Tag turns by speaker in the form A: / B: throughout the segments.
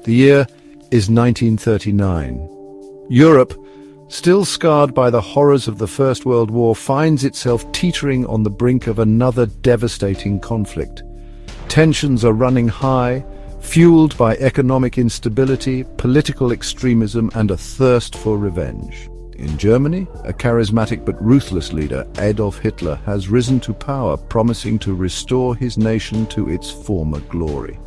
A: The year is 1939. Europe, still scarred by the horrors of the First World War, finds itself teetering on the brink of another devastating conflict. Tensions are running high, fueled by economic instability, political extremism, and a thirst for revenge. In Germany, a charismatic but ruthless leader, Adolf Hitler, has risen to power, promising to restore his nation to its former glory.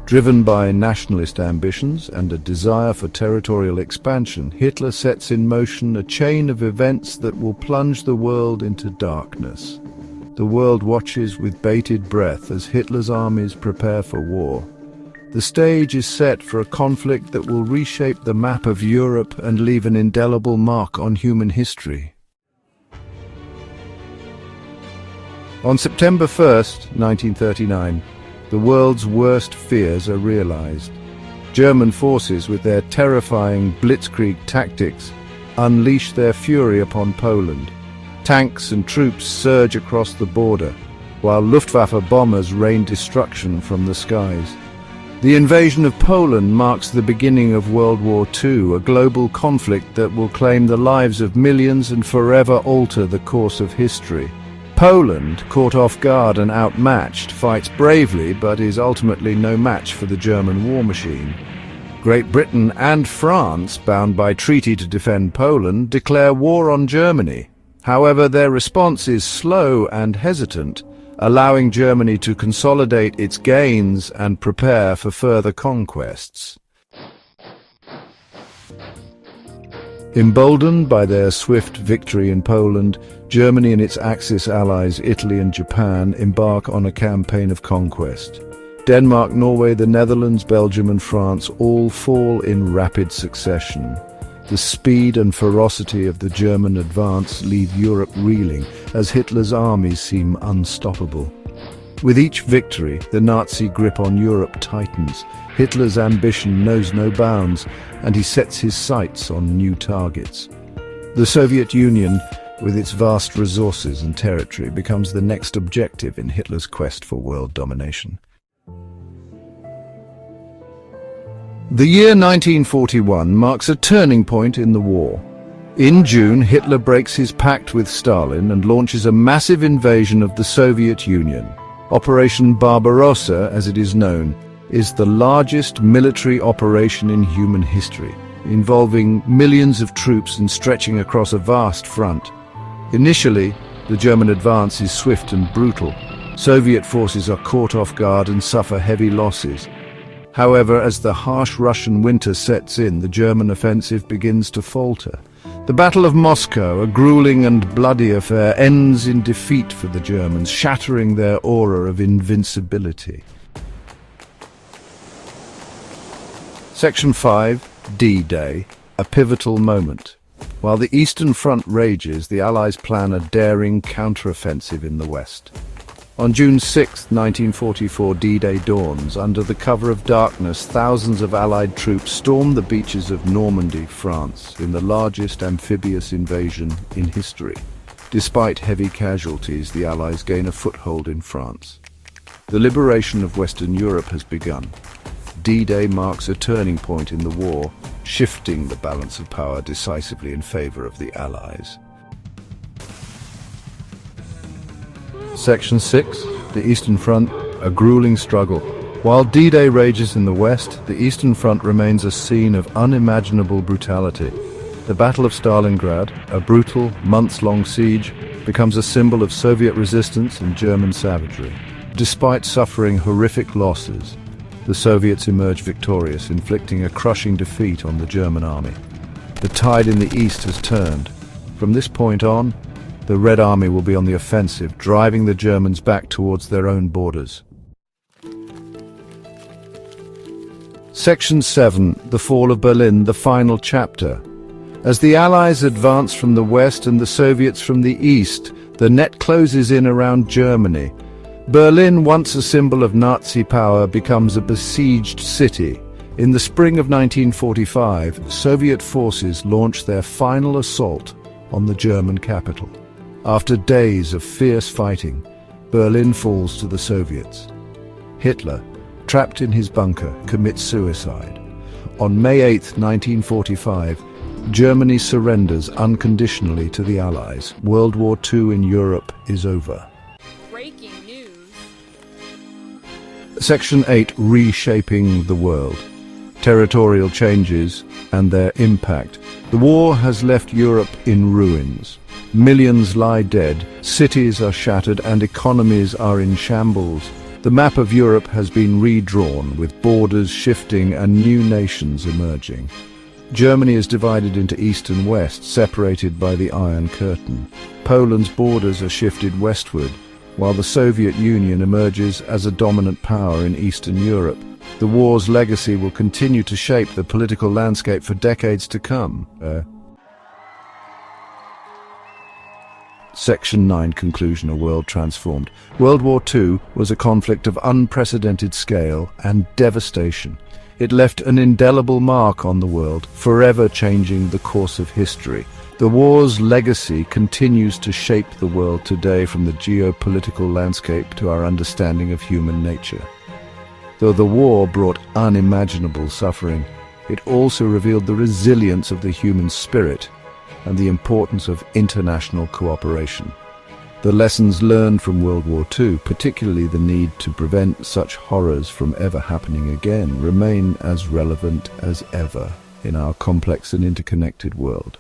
A: Driven by nationalist ambitions and a desire for territorial expansion, Hitler sets in motion a chain of events that will plunge the world into darkness. The world watches with bated breath as Hitler's armies prepare for war. The stage is set for a conflict that will reshape the map of Europe and leave an indelible mark on human history. On September 1st, 1939, the world's worst fears are realized. German forces, with their terrifying blitzkrieg tactics, unleash their fury upon Poland. Tanks and troops surge across the border, while Luftwaffe bombers rain destruction from the skies. The invasion of Poland marks the beginning of World War II, a global conflict that will claim the lives of millions and forever alter the course of history. Poland, caught off guard and outmatched, fights bravely but is ultimately no match for the German war machine. Great Britain and France, bound by treaty to defend Poland, declare war on Germany. However, their response is slow and hesitant, allowing Germany to consolidate its gains and prepare for further conquests. Emboldened by their swift victory in Poland, Germany and its Axis allies, Italy and Japan, embark on a campaign of conquest. Denmark, Norway, the Netherlands, Belgium and France all fall in rapid succession. The speed and ferocity of the German advance leave Europe reeling as Hitler's armies seem unstoppable. With each victory, the Nazi grip on Europe tightens. Hitler's ambition knows no bounds, and he sets his sights on new targets. The Soviet Union, with its vast resources and territory, becomes the next objective in Hitler's quest for world domination. The year 1941 marks a turning point in the war. In June, Hitler breaks his pact with Stalin and launches a massive invasion of the Soviet Union. Operation Barbarossa, as it is known, is the largest military operation in human history, involving millions of troops and stretching across a vast front. Initially, the German advance is swift and brutal. Soviet forces are caught off guard and suffer heavy losses. However, as the harsh Russian winter sets in, the German offensive begins to falter. The Battle of Moscow, a grueling and bloody affair, ends in defeat for the Germans, shattering their aura of invincibility. Section 5, D-Day, a pivotal moment. While the Eastern Front rages, the Allies plan a daring counteroffensive in the West. On June 6, 1944, D-Day dawns. Under the cover of darkness, thousands of Allied troops storm the beaches of Normandy, France, in the largest amphibious invasion in history. Despite heavy casualties, the Allies gain a foothold in France. The liberation of Western Europe has begun. D-Day marks a turning point in the war, shifting the balance of power decisively in favor of the Allies. Section 6, the Eastern Front, a grueling struggle. While D-Day rages in the West, the Eastern Front remains a scene of unimaginable brutality. The Battle of Stalingrad, a brutal, months-long siege, becomes a symbol of Soviet resistance and German savagery. Despite suffering horrific losses, the Soviets emerge victorious, inflicting a crushing defeat on the German army. The tide in the East has turned. From this point on, the Red Army will be on the offensive, driving the Germans back towards their own borders. Section 7, the Fall of Berlin, the final chapter. As the Allies advance from the west and the Soviets from the east, the net closes in around Germany. Berlin, once a symbol of Nazi power, becomes a besieged city. In the spring of 1945, Soviet forces launch their final assault on the German capital. After days of fierce fighting, Berlin falls to the Soviets. Hitler, trapped in his bunker, commits suicide. On May 8, 1945, Germany surrenders unconditionally to the Allies. World War II in Europe is over.
B: Breaking news.
A: Section 8. Reshaping the world. Territorial changes and their impact. The war has left Europe in ruins. Millions lie dead, cities are shattered, and economies are in shambles. The map of Europe has been redrawn, with borders shifting and new nations emerging. Germany is divided into East and West, separated by the Iron Curtain. Poland's borders are shifted westward, while the Soviet Union emerges as a dominant power in Eastern Europe. The war's legacy will continue to shape the political landscape for decades to come. Section 9. Conclusion. A world transformed. World War II was a conflict of unprecedented scale and devastation. It left an indelible mark on the world, forever changing the course of history. The war's legacy continues to shape the world today, from the geopolitical landscape to our understanding of human nature. Though the war brought unimaginable suffering, it also revealed the resilience of the human spirit and the importance of international cooperation. The lessons learned from World War II, particularly the need to prevent such horrors from ever happening again, remain as relevant as ever in our complex and interconnected world.